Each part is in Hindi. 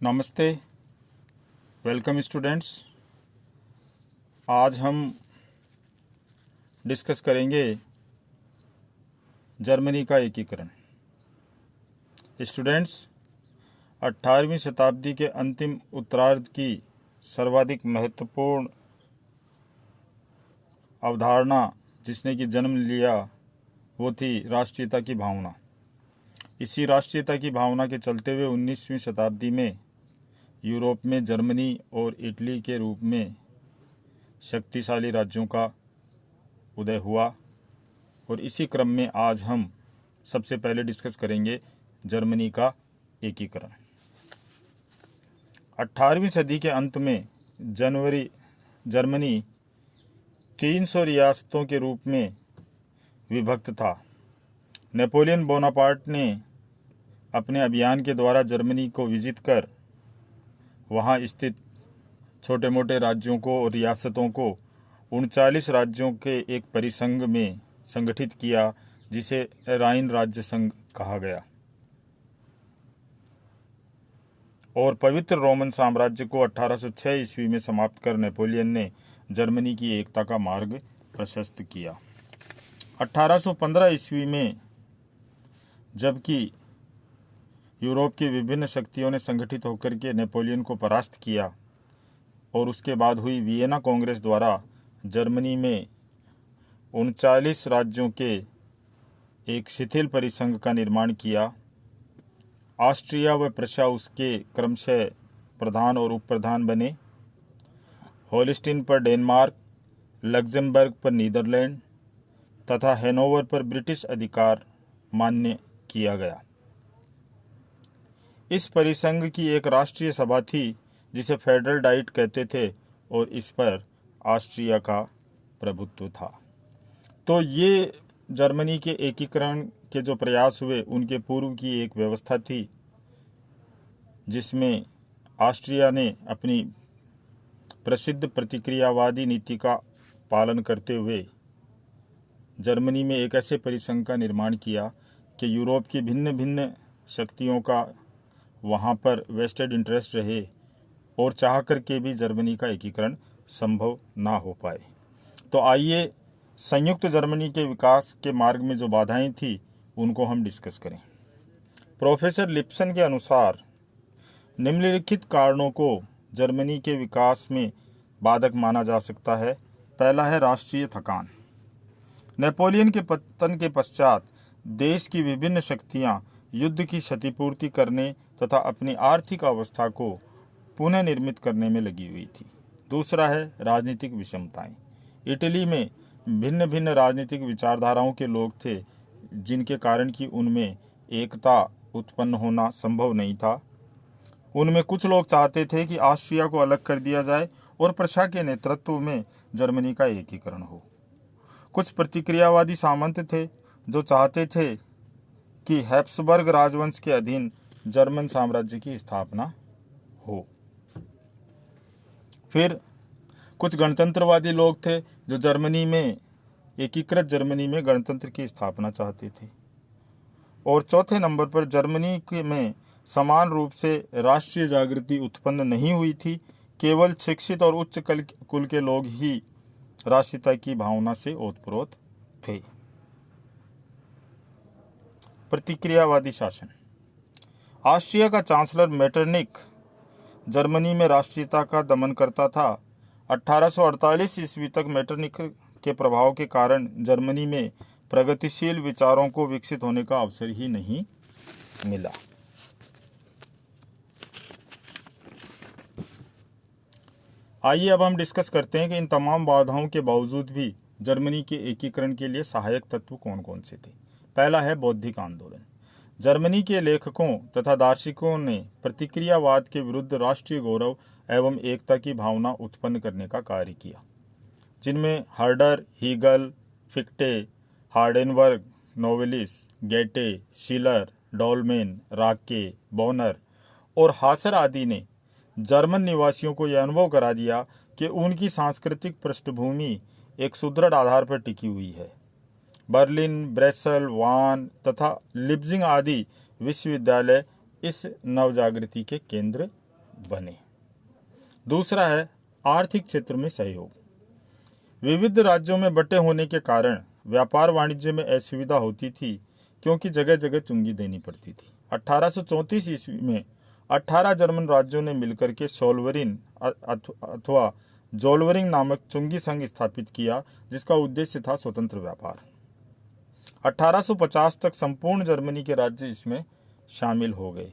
नमस्ते, वेलकम स्टूडेंट्स। आज हम डिस्कस करेंगे जर्मनी का एकीकरण। स्टूडेंट्स, 18वीं शताब्दी के अंतिम उत्तरार्ध की सर्वाधिक महत्वपूर्ण अवधारणा जिसने कि जन्म लिया वो थी राष्ट्रीयता की भावना। इसी राष्ट्रीयता की भावना के चलते हुए 19वीं शताब्दी में यूरोप में जर्मनी और इटली के रूप में शक्तिशाली राज्यों का उदय हुआ। और इसी क्रम में आज हम सबसे पहले डिस्कस करेंगे जर्मनी का एकीकरण। 18वीं सदी के अंत में जर्मनी 300 रियासतों के रूप में विभक्त था। नेपोलियन बोनापार्ट ने अपने अभियान के द्वारा जर्मनी को विजित कर वहाँ स्थित छोटे मोटे राज्यों को और रियासतों को 39 राज्यों के एक परिसंघ में संगठित किया, जिसे राइन राज्य संघ कहा गया। और पवित्र रोमन साम्राज्य को 1806 ईस्वी में समाप्त कर नेपोलियन ने जर्मनी की एकता का मार्ग प्रशस्त किया। 1815 ईस्वी में जबकि यूरोप की विभिन्न शक्तियों ने संगठित होकर के नेपोलियन को परास्त किया और उसके बाद हुई वियना कांग्रेस द्वारा जर्मनी में 39 राज्यों के एक शिथिल परिसंघ का निर्माण किया। ऑस्ट्रिया व प्रशा उसके क्रमशः प्रधान और उप प्रधान बने। होलिस्टीन पर डेनमार्क, लग्जमबर्ग पर नीदरलैंड तथा हैनोवर पर ब्रिटिश अधिकार मान्य किया गया। इस परिसंघ की एक राष्ट्रीय सभा थी जिसे फेडरल डाइट कहते थे और इस पर ऑस्ट्रिया का प्रभुत्व था। तो ये जर्मनी के एकीकरण के जो प्रयास हुए उनके पूर्व की एक व्यवस्था थी, जिसमें ऑस्ट्रिया ने अपनी प्रसिद्ध प्रतिक्रियावादी नीति का पालन करते हुए जर्मनी में एक ऐसे परिसंघ का निर्माण किया कि यूरोप की भिन्न भिन्न शक्तियों का वहाँ पर वेस्टेड इंटरेस्ट रहे और चाह करके भी जर्मनी का एकीकरण संभव ना हो पाए। तो आइए संयुक्त जर्मनी के विकास के मार्ग में जो बाधाएं थी उनको हम डिस्कस करें। प्रोफेसर लिप्सन के अनुसार निम्नलिखित कारणों को जर्मनी के विकास में बाधक माना जा सकता है। पहला है राष्ट्रीय थकान। नेपोलियन के पतन के पश्चात देश की विभिन्न शक्तियां युद्ध की क्षतिपूर्ति करने तथा अपनी आर्थिक अवस्था को पुनः निर्मित करने में लगी हुई थी। दूसरा है राजनीतिक विषमताएं। इटली में भिन्न भिन्न राजनीतिक विचारधाराओं के लोग थे, जिनके कारण कि उनमें एकता उत्पन्न होना संभव नहीं था। उनमें कुछ लोग चाहते थे कि ऑस्ट्रिया को अलग कर दिया जाए और प्रशा के नेतृत्व में जर्मनी का एकीकरण हो। कुछ प्रतिक्रियावादी सामंत थे जो चाहते थे कि हैब्सबर्ग राजवंश के अधीन जर्मन साम्राज्य की स्थापना हो। फिर कुछ गणतंत्रवादी लोग थे जो जर्मनी में एकीकृत जर्मनी में गणतंत्र की स्थापना चाहते थे। और चौथे नंबर पर जर्मनी में समान रूप से राष्ट्रीय जागृति उत्पन्न नहीं हुई थी। केवल शिक्षित और उच्च कुल के लोग ही राष्ट्रीयता की भावना से ओतप्रोत थे। प्रतिक्रियावादी शासन। ऑस्ट्रिया का चांसलर मेटरनिक जर्मनी में राष्ट्रीयता का दमन करता था। 1848 ईस्वी तक मेटरनिक के प्रभाव के कारण जर्मनी में प्रगतिशील विचारों को विकसित होने का अवसर ही नहीं मिला। आइए अब हम डिस्कस करते हैं कि इन तमाम बाधाओं के बावजूद भी जर्मनी के एकीकरण के लिए सहायक तत्व कौन कौन से थे। पहला है बौद्धिक आंदोलन। जर्मनी के लेखकों तथा दार्शनिकों ने प्रतिक्रियावाद के विरुद्ध राष्ट्रीय गौरव एवं एकता की भावना उत्पन्न करने का कार्य किया, जिनमें हर्डर, हीगल, फिक्टे, हार्डेनबर्ग, नोवेलिस, गेटे, शिलर, डोलमेन, राके, बोनर और हासर आदि ने जर्मन निवासियों को यह अनुभव करा दिया कि उनकी सांस्कृतिक पृष्ठभूमि एक सुदृढ़ आधार पर टिकी हुई है। बर्लिन, ब्रेसल, वान तथा लिप्जिंग आदि विश्वविद्यालय इस नवजागृति के केंद्र बने। दूसरा है आर्थिक क्षेत्र में सहयोग। विविध राज्यों में बटे होने के कारण व्यापार वाणिज्य में असुविधा होती थी, क्योंकि जगह जगह चुंगी देनी पड़ती थी। 1834 ईस्वी में 18 जर्मन राज्यों ने मिलकर के सोल्वरिन अथवा जोल्वरिंग नामक चुंगी संघ स्थापित किया, जिसका उद्देश्य था स्वतंत्र व्यापार। 1850 तक संपूर्ण जर्मनी के राज्य इसमें शामिल हो गए।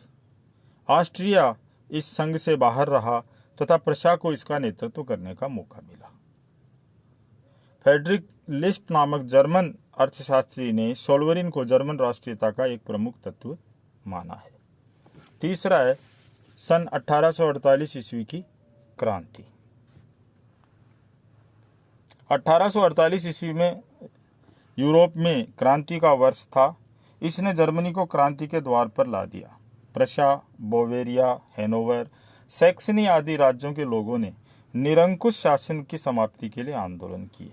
ऑस्ट्रिया इस संघ से बाहर रहा तथा प्रशा को इसका नेतृत्व करने का मौका मिला। फ्रेडरिक लिस्ट नामक जर्मन अर्थशास्त्री ने सोल्वरिन को जर्मन राष्ट्रीयता का एक प्रमुख तत्व माना है। तीसरा है सन 1848 ईस्वी की क्रांति। 1848 ईस्वी में यूरोप में क्रांति का वर्ष था। इसने जर्मनी को क्रांति के द्वार पर ला दिया। प्रशा, बोवेरिया, हैनोवर, सैक्सनी आदि राज्यों के लोगों ने निरंकुश शासन की समाप्ति के लिए आंदोलन किए।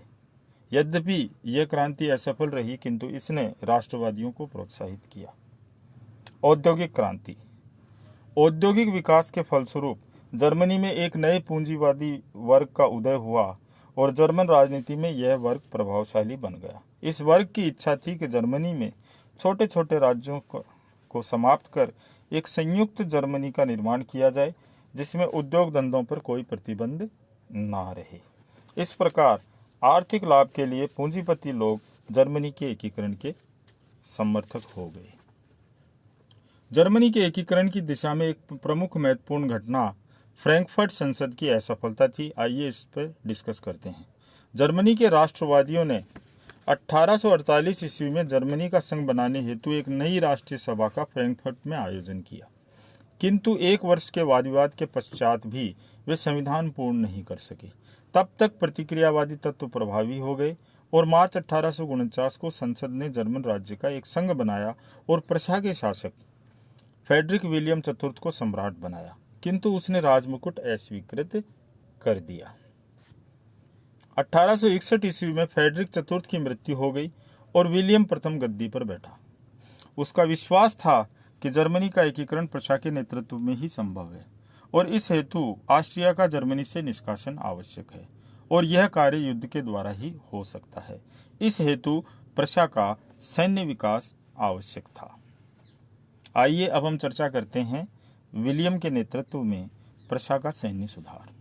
यद्यपि यह क्रांति असफल रही, किंतु इसने राष्ट्रवादियों को प्रोत्साहित किया। औद्योगिक क्रांति। औद्योगिक विकास के फलस्वरूप जर्मनी में एक नए पूंजीवादी वर्ग का उदय हुआ और जर्मन राजनीति में यह वर्ग प्रभावशाली बन गया। इस वर्ग की इच्छा थी कि जर्मनी में छोटे छोटे राज्यों को समाप्त कर एक संयुक्त जर्मनी का निर्माण किया जाए, जिसमें उद्योग धंधों पर कोई प्रतिबंध ना रहे। इस प्रकार आर्थिक लाभ के लिए पूंजीपति लोग जर्मनी के एकीकरण के समर्थक हो गए। जर्मनी के एकीकरण की दिशा में एक प्रमुख महत्वपूर्ण घटना फ्रैंकफर्ट संसद की असफलता थी। आइए इस पर डिस्कस करते हैं। जर्मनी के राष्ट्रवादियों ने 1848 ईस्वी में जर्मनी का संघ बनाने हेतु एक नई राष्ट्रीय सभा का फ्रैंकफर्ट में आयोजन किया, किंतु एक वर्ष के वाद विवाद के पश्चात भी वे संविधान पूर्ण नहीं कर सके। तब तक प्रतिक्रियावादी तत्व प्रभावी हो गए और मार्च 1849 को संसद ने जर्मन राज्य का एक संघ बनाया और प्रशा के शासक फ्रेडरिक विलियम चतुर्थ को सम्राट बनाया, किंतु उसने राजमुकुट अस्वीकृत कर दिया। 1861 ईस्वी में फ्रेडरिक चतुर्थ की मृत्यु हो गई और विलियम प्रथम गद्दी पर बैठा। उसका विश्वास था कि जर्मनी का एकीकरण प्रशा के नेतृत्व में ही संभव है और इस हेतु ऑस्ट्रिया का जर्मनी से निष्कासन आवश्यक है और यह कार्य युद्ध के द्वारा ही हो सकता है। इस हेतु प्रशा का सैन्य विकास आवश्यक था। आइए अब हम चर्चा करते हैं विलियम के नेतृत्व में प्रशा का सैन्य सुधार।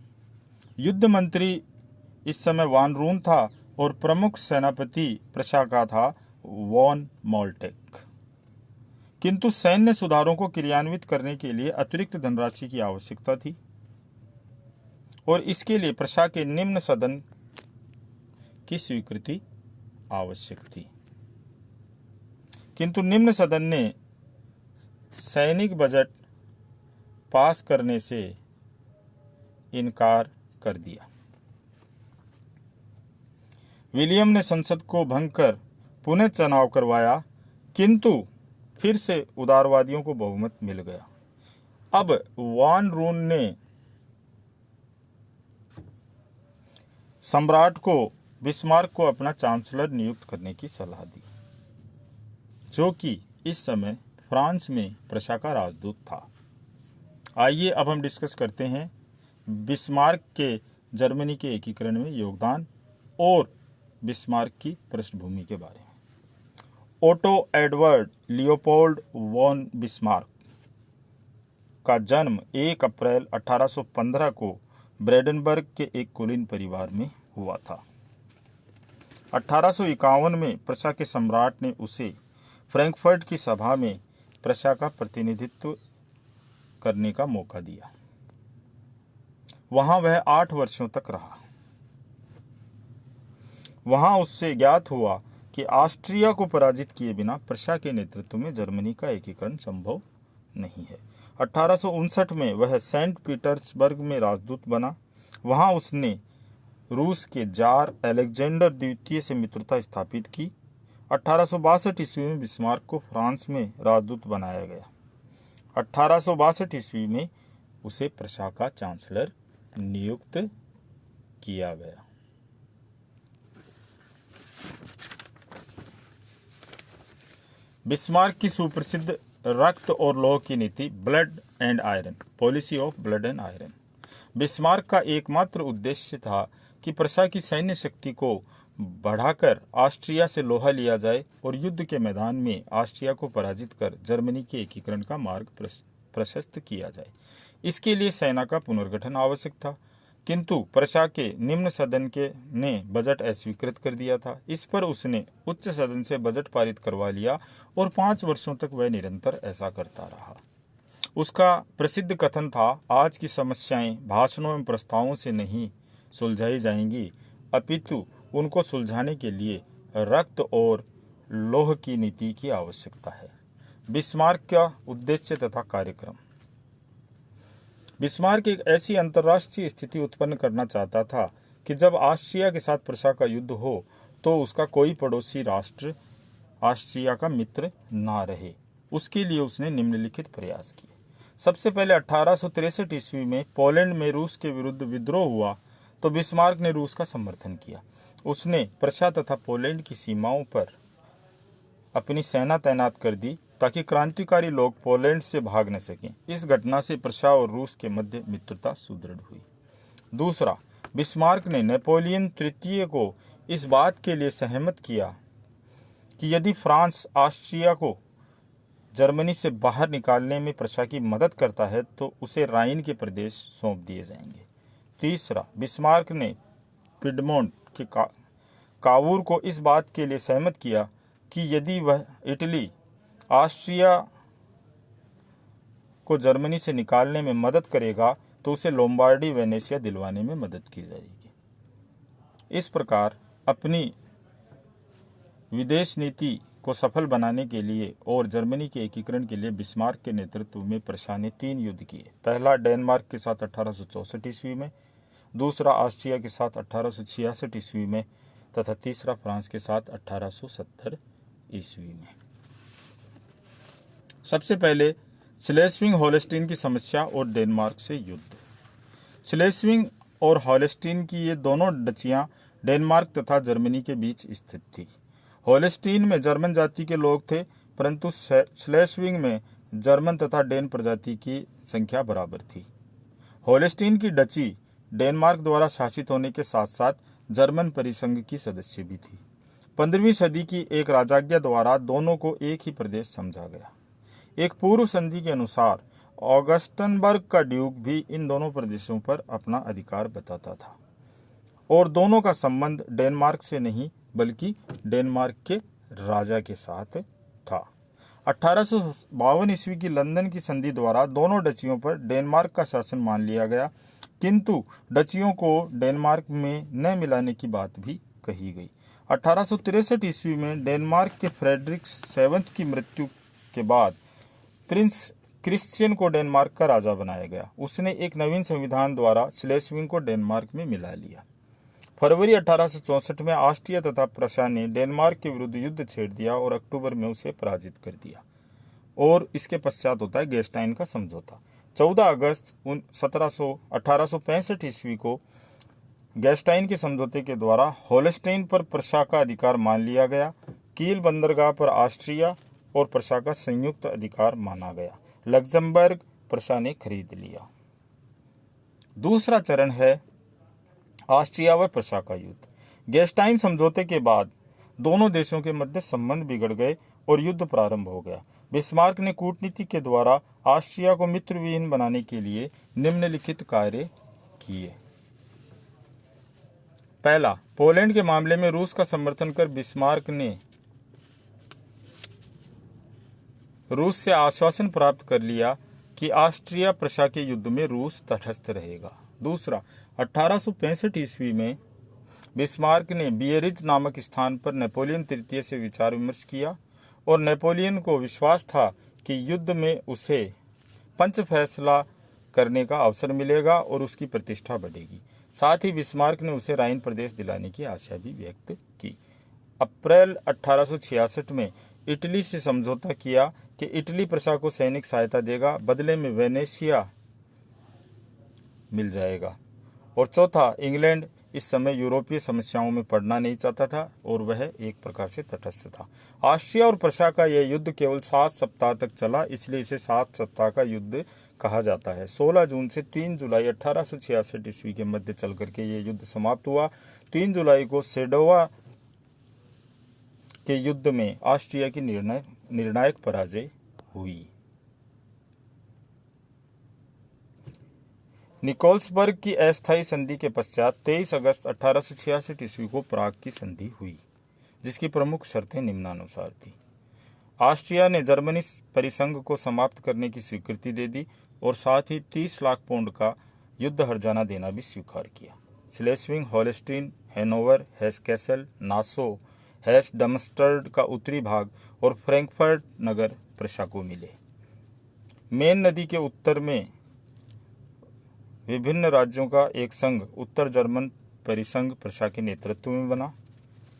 युद्ध मंत्री इस समय वान रून था और प्रमुख सेनापति प्रशा का था वॉन मोल्टेक, किंतु सैन्य सुधारों को क्रियान्वित करने के लिए अतिरिक्त धनराशि की आवश्यकता थी और इसके लिए प्रशा के निम्न सदन की स्वीकृति आवश्यक थी, किंतु निम्न सदन ने सैनिक बजट पास करने से इनकार कर दिया। विलियम ने संसद को भंग कर पुनः चुनाव करवाया, किंतु फिर से उदारवादियों को बहुमत मिल गया। अब वान रून ने सम्राट को बिस्मार्क को अपना चांसलर नियुक्त करने की सलाह दी, जो कि इस समय फ्रांस में प्रशा का राजदूत था। आइए अब हम डिस्कस करते हैं बिस्मार्क के जर्मनी के एकीकरण में योगदान और बिस्मार्क की पृष्ठभूमि के बारे में। Otto Eduard Leopold von Bismarck का जन्म 1 अप्रैल 1815 को ब्रेडेनबर्ग के एक कुलीन परिवार में हुआ था। 1851 में प्रशा के सम्राट ने उसे फ्रैंकफर्ट की सभा में प्रशा का प्रतिनिधित्व करने का मौका दिया। वहां वह 8 वर्षों तक रहा। वहां उससे ज्ञात हुआ कि ऑस्ट्रिया को पराजित किए बिना प्रशा के नेतृत्व में जर्मनी का एकीकरण संभव नहीं है। 1859 में वह सेंट पीटर्सबर्ग में राजदूत बना। वहां उसने रूस के जार अलेक्जेंडर द्वितीय से मित्रता स्थापित की। 1862 ईस्वी में बिस्मार्क को फ्रांस में राजदूत बनाया गया। 1862 ईस्वी में उसे प्रशा का चांसलर नियुक्त किया गया। बिस्मार्क की सुप्रसिद्ध रक्त और लौह की नीति blood and iron, policy of blood and iron. Bismarck का एकमात्र उद्देश्य था कि प्रशा की सैन्य शक्ति को बढ़ाकर ऑस्ट्रिया से लोहा लिया जाए और युद्ध के मैदान में ऑस्ट्रिया को पराजित कर जर्मनी के एकीकरण का मार्ग प्रशस्त किया जाए। इसके लिए सेना का पुनर्गठन आवश्यक था, किंतु प्रशा के निम्न सदन ने बजट अस्वीकृत कर दिया था। इस पर उसने उच्च सदन से बजट पारित करवा लिया और 5 वर्षों तक वह निरंतर ऐसा करता रहा। उसका प्रसिद्ध कथन था, आज की समस्याएं भाषणों एवं प्रस्तावों से नहीं सुलझाई जाएंगी, अपितु उनको सुलझाने के लिए रक्त और लौह की नीति की आवश्यकता है। बिस्मार्क का उद्देश्य तथा कार्यक्रम। बिस्मार्क एक ऐसी अंतर्राष्ट्रीय स्थिति उत्पन्न करना चाहता था कि जब ऑस्ट्रिया के साथ प्रशा का युद्ध हो तो उसका कोई पड़ोसी राष्ट्र ऑस्ट्रिया का मित्र ना रहे। उसके लिए उसने निम्नलिखित प्रयास किए। सबसे पहले 1863 ईस्वी में पोलैंड में रूस के विरुद्ध विद्रोह हुआ तो बिस्मार्क ने रूस का समर्थन किया। उसने प्रशा तथा पोलैंड की सीमाओं पर अपनी सेना तैनात कर दी ताकि क्रांतिकारी लोग पोलैंड से भाग न सकें। इस घटना से प्रशा और रूस के मध्य मित्रता सुदृढ़ हुई। दूसरा, बिस्मार्क ने नेपोलियन तृतीय को इस बात के लिए सहमत किया कि यदि फ्रांस ऑस्ट्रिया को जर्मनी से बाहर निकालने में प्रशा की मदद करता है तो उसे राइन के प्रदेश सौंप दिए जाएंगे। तीसरा, बिस्मार्क ने पिडमोंट के कावूर को इस बात के लिए सहमत किया कि यदि वह इटली ऑस्ट्रिया को जर्मनी से निकालने में मदद करेगा तो उसे लोम्बार्डी वेनेशिया दिलवाने में मदद की जाएगी। इस प्रकार अपनी विदेश नीति को सफल बनाने के लिए और जर्मनी के एकीकरण के लिए बिस्मार्क के नेतृत्व में प्रशा ने 3 युद्ध किए। पहला डेनमार्क के साथ 1864 ईस्वी में, दूसरा ऑस्ट्रिया के साथ 1866 ईस्वी में तथा तीसरा फ्रांस के साथ 1870 ईस्वी में। सबसे पहले स्लेस्विंग होल्स्टीन की समस्या और डेनमार्क से युद्ध। स्लेस्विंग और होल्स्टीन की ये दोनों डचियां डेनमार्क तथा जर्मनी के बीच स्थित थी। होल्स्टीन में जर्मन जाति के लोग थे, परंतु स्लेस्विंग में जर्मन तथा डेन प्रजाति की संख्या बराबर थी। होल्स्टीन की डची डेनमार्क द्वारा शासित होने के साथ साथ जर्मन परिसंघ की सदस्य भी थी। 15वीं सदी की एक राजाज्ञा द्वारा दोनों को एक ही प्रदेश समझा गया। एक पूर्व संधि के अनुसार ऑगस्टनबर्ग का ड्यूक भी इन दोनों प्रदेशों पर अपना अधिकार बताता था और दोनों का संबंध डेनमार्क से नहीं बल्कि डेनमार्क के राजा के साथ था। 1852 ईस्वी की लंदन की संधि द्वारा दोनों डचियों पर डेनमार्क का शासन मान लिया गया, किंतु डचियों को डेनमार्क में न मिलाने की बात भी कही गई। 1863 ईस्वी में डेनमार्क के फ्रेडरिक 7 की मृत्यु के बाद प्रिंस क्रिश्चियन को डेनमार्क का राजा बनाया गया। उसने एक नवीन संविधान द्वारा स्लेस्विंग को डेनमार्क में मिला लिया। फरवरी 1864 में ऑस्ट्रिया तथा प्रशा ने डेनमार्क के विरुद्ध युद्ध छेड़ दिया और अक्टूबर में उसे पराजित कर दिया और इसके पश्चात होता है गेस्टाइन का समझौता। 14 अगस्त 1865 ईस्वी को गेस्टाइन के समझौते के द्वारा होल्स्टीन पर प्रशा का अधिकार मान लिया गया। कील बंदरगाह पर ऑस्ट्रिया और प्रशा का संयुक्त अधिकार माना गया। लक्जमबर्ग प्रशा ने खरीद लिया। दूसरा चरण है ऑस्ट्रिया व प्रशा का युद्ध। गेस्टाइन समझौते के बाद दोनों देशों के मध्य संबंध बिगड़ गए और युद्ध प्रारंभ हो गया। बिस्मार्क ने कूटनीति के द्वारा ऑस्ट्रिया को मित्रविहीन बनाने के लिए निम्नलिखित कार्य किए। पहला, पोलैंड के मामले में रूस का समर्थन कर बिस्मार्क ने रूस से आश्वासन प्राप्त कर लिया कि ऑस्ट्रिया प्रशा के युद्ध में रूस तटस्थ रहेगा। दूसरा, 1865 ईस्वी में बिस्मार्क ने बियरिज नामक स्थान पर नेपोलियन तृतीय से विचार विमर्श किया और नेपोलियन को विश्वास था कि युद्ध में उसे पंच फैसला करने का अवसर मिलेगा और उसकी प्रतिष्ठा बढ़ेगी। साथ ही बिस्मार्क ने उसे राइन प्रदेश दिलाने की आशा भी व्यक्त की। अप्रैल 1866 में इटली से समझौता किया कि इटली प्रशा को सैनिक सहायता देगा, बदले में वेनेशिया मिल जाएगा। और चौथा, इंग्लैंड इस समय यूरोपीय समस्याओं में पड़ना नहीं चाहता था और वह एक प्रकार से तटस्थ था। ऑस्ट्रिया और प्रशा का यह युद्ध केवल 7 सप्ताह तक चला, इसलिए इसे 7 सप्ताह का युद्ध कहा जाता है। 16 जून से 3 जुलाई 1866 ईस्वी के मध्य चल करके ये युद्ध समाप्त हुआ। 3 जुलाई को सेडोवा के युद्ध में ऑस्ट्रिया की निर्णायक पराजय हुई। निकोल्सबर्ग की अस्थायी संधि के पश्चात 23 अगस्त 1866 ईस्वी को प्राग की संधि हुई, जिसकी प्रमुख शर्तें निम्नानुसार थी। ऑस्ट्रिया ने जर्मनी परिसंघ को समाप्त करने की स्वीकृति दे दी और साथ ही 30 लाख पाउंड का युद्ध हर्जाना देना भी स्वीकार किया। स्लेस्विंग, होल्स्टीन, हैनोवर, हेस कैसल, नासो, हेस डमस्टर्ड का उत्तरी भाग और फ्रैंकफर्ट नगर प्रशा को मिले। मेन नदी के उत्तर में विभिन्न राज्यों का एक संघ उत्तर जर्मन परिसंघ प्रशा के नेतृत्व में बना।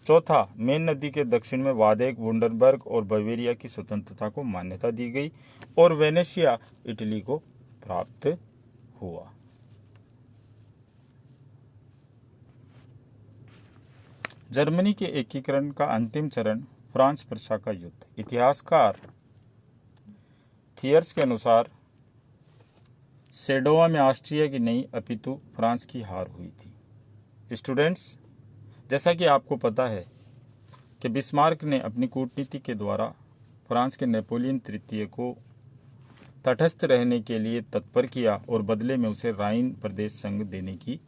चौथा, मेन नदी के दक्षिण में वादेक, वुंडरबर्ग और बवेरिया की स्वतंत्रता को मान्यता दी गई और वेनेशिया इटली को प्राप्त हुआ। जर्मनी के एकीकरण का अंतिम चरण फ्रांस प्रशा का युद्ध। इतिहासकार थियर्स के अनुसार सेडोवा में ऑस्ट्रिया की नहीं अपितु फ्रांस की हार हुई थी। स्टूडेंट्स, जैसा कि आपको पता है कि बिस्मार्क ने अपनी कूटनीति के द्वारा फ्रांस के नेपोलियन तृतीय को तटस्थ रहने के लिए तत्पर किया और बदले में उसे राइन प्रदेश संघ देने की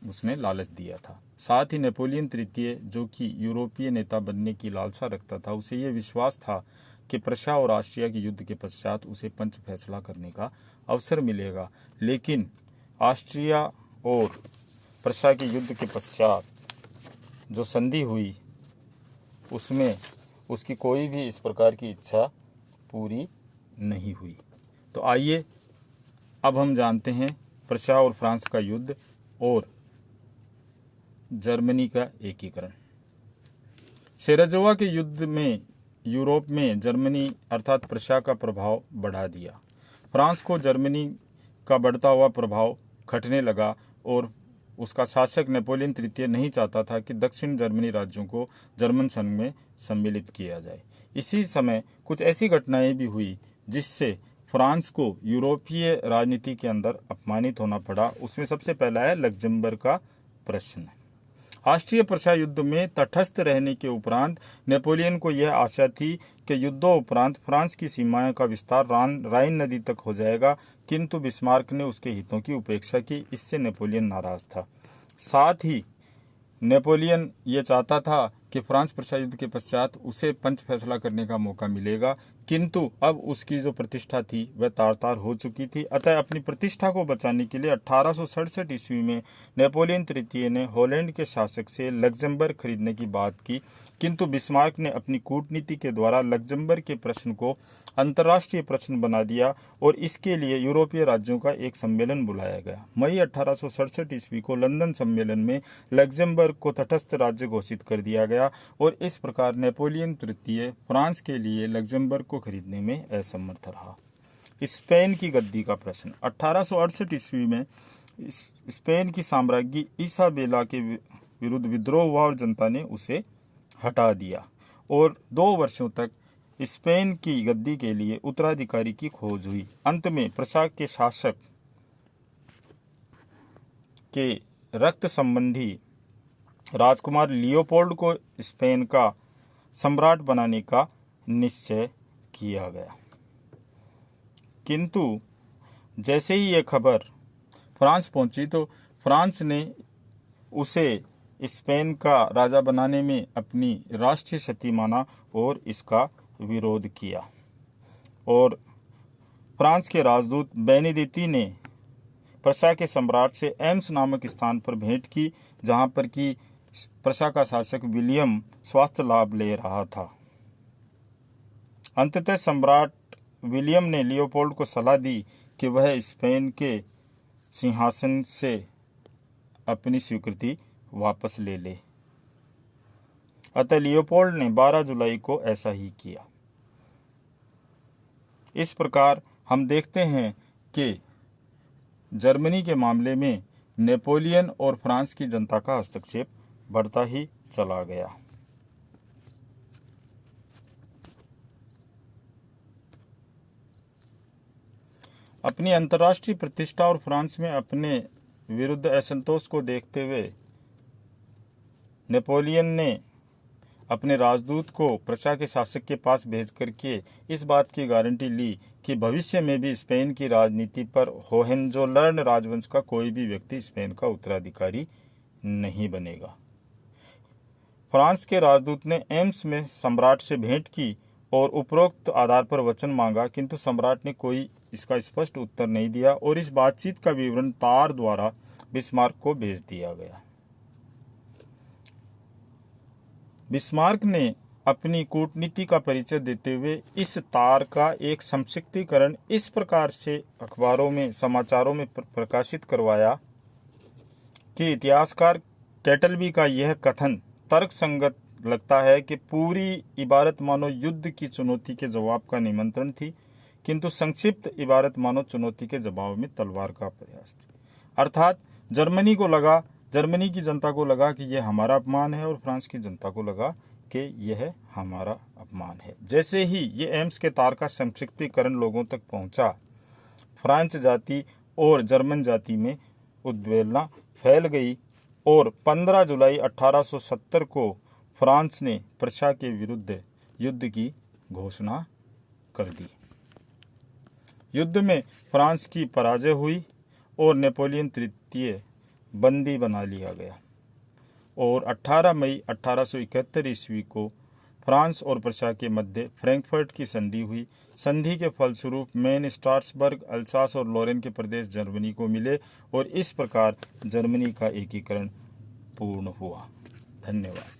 उसने लालच दिया था। साथ ही नेपोलियन तृतीय, जो कि यूरोपीय नेता बनने की लालसा रखता था, उसे यह विश्वास था कि प्रशा और ऑस्ट्रिया के युद्ध के पश्चात उसे पंच फैसला करने का अवसर मिलेगा। लेकिन ऑस्ट्रिया और प्रशा के युद्ध के पश्चात जो संधि हुई उसमें उसकी कोई भी इस प्रकार की इच्छा पूरी नहीं हुई। तो आइए अब हम जानते हैं प्रशा और फ्रांस का युद्ध और जर्मनी का एकीकरण। सेराजोवा के युद्ध में यूरोप में जर्मनी अर्थात प्रशा का प्रभाव बढ़ा दिया। फ्रांस को जर्मनी का बढ़ता हुआ प्रभाव खटने लगा और उसका शासक नेपोलियन तृतीय नहीं चाहता था कि दक्षिण जर्मनी राज्यों को जर्मन संघ में सम्मिलित किया जाए। इसी समय कुछ ऐसी घटनाएं भी हुई जिससे फ्रांस को यूरोपीय राजनीति के अंदर अपमानित होना पड़ा। उसमें सबसे पहला है लक्जमबर्ग का प्रश्न। ऑस्ट्रिया प्रशा युद्ध में तटस्थ रहने के उपरांत नेपोलियन को यह आशा थी कि युद्धोपरांत फ्रांस की सीमाओं का विस्तार राइन नदी तक हो जाएगा, किंतु बिस्मार्क ने उसके हितों की उपेक्षा की। इससे नेपोलियन नाराज था। साथ ही नेपोलियन ये चाहता था कि फ्रांस प्रशा युद्ध के पश्चात उसे पंच फैसला करने का मौका मिलेगा, किंतु अब उसकी जो प्रतिष्ठा थी वह तार तार हो चुकी थी। अतः अपनी प्रतिष्ठा को बचाने के लिए 1867 ईस्वी में नेपोलियन तृतीय ने हॉलैंड के शासक से लक्जमबर्ग खरीदने की बात की, किंतु बिस्मार्क ने अपनी कूटनीति के द्वारा लक्जमबर्ग के प्रश्न को अंतर्राष्ट्रीय प्रश्न बना दिया और इसके लिए यूरोपीय राज्यों का एक सम्मेलन बुलाया गया। मई 1867 ईस्वी को लंदन सम्मेलन में लक्जमबर्ग को तटस्थ राज्य घोषित कर दिया गया और इस प्रकार नेपोलियन तृतीय फ्रांस के लिए लक्जमबर्ग को खरीदने में असमर्थ रहा। स्पेन की गद्दी का प्रश्न। 1868 ईस्वी में स्पेन की साम्राज्ञी इसाबेला के विरुद्ध विद्रोह हुआ और जनता ने उसे हटा दिया और 2 वर्षों तक स्पेन की गद्दी के लिए उत्तराधिकारी की खोज हुई। अंत में प्रशा के शासक के रक्त संबंधी राजकुमार लियोपोल्ड को स्पेन का सम्राट बनाने का निश्चय किया गया, किंतु जैसे ही यह खबर फ्रांस पहुंची तो फ्रांस ने उसे स्पेन का राजा बनाने में अपनी राष्ट्रीय क्षति माना और इसका विरोध किया और फ्रांस के राजदूत बेनिदिती ने प्रशा के सम्राट से एम्स नामक स्थान पर भेंट की, जहां पर कि प्रशा का शासक विलियम स्वास्थ्य लाभ ले रहा था। अंततः सम्राट विलियम ने लियोपोल्ड को सलाह दी कि वह स्पेन के सिंहासन से अपनी स्वीकृति वापस ले ले। अतः लियोपोल्ड ने 12 जुलाई को ऐसा ही किया। इस प्रकार हम देखते हैं कि जर्मनी के मामले में नेपोलियन और फ्रांस की जनता का हस्तक्षेप बढ़ता ही चला गया। अपनी अंतर्राष्ट्रीय प्रतिष्ठा और फ्रांस में अपने विरुद्ध असंतोष को देखते हुए नेपोलियन ने अपने राजदूत को प्रशा के शासक के पास भेज करके इस बात की गारंटी ली कि भविष्य में भी स्पेन की राजनीति पर होहेंजोलर्न राजवंश का कोई भी व्यक्ति स्पेन का उत्तराधिकारी नहीं बनेगा। फ्रांस के राजदूत ने एम्स में सम्राट से भेंट की और उपरोक्त आधार पर वचन मांगा, किंतु सम्राट ने कोई इसका स्पष्ट उत्तर नहीं दिया और इस बातचीत का विवरण तार द्वारा बिस्मार्क को भेज दिया गया। बिस्मार्क ने अपनी कूटनीति का परिचय देते हुए इस तार का एक संक्षिप्तीकरण इस प्रकार से अखबारों में समाचारों में प्रकाशित करवाया कि इतिहासकार कैटलबी का यह कथन तर्कसंगत लगता है कि पूरी इबारत मानो युद्ध की चुनौती के जवाब का निमंत्रण थी, किंतु संक्षिप्त इबारत मानो चुनौती के जवाब में तलवार का प्रयास थी। अर्थात जर्मनी की जनता को लगा कि यह हमारा अपमान है और फ्रांस की जनता को लगा कि यह हमारा अपमान है। जैसे ही ये एम्स के तार का संक्षिप्तीकरण लोगों तक पहुंचा, फ्रांस जाति और जर्मन जाति में उद्वेलना फैल गई और 15 जुलाई 1870 को फ्रांस ने प्रशा के विरुद्ध युद्ध की घोषणा कर दी। युद्ध में फ्रांस की पराजय हुई और नेपोलियन तृतीय बंदी बना लिया गया और 18 मई 1871 ईस्वी को फ्रांस और प्रशा के मध्य फ्रैंकफर्ट की संधि हुई। संधि के फलस्वरूप मेन, स्ट्रासबर्ग, अल्सास और लोरेन के प्रदेश जर्मनी को मिले और इस प्रकार जर्मनी का एकीकरण पूर्ण हुआ। धन्यवाद।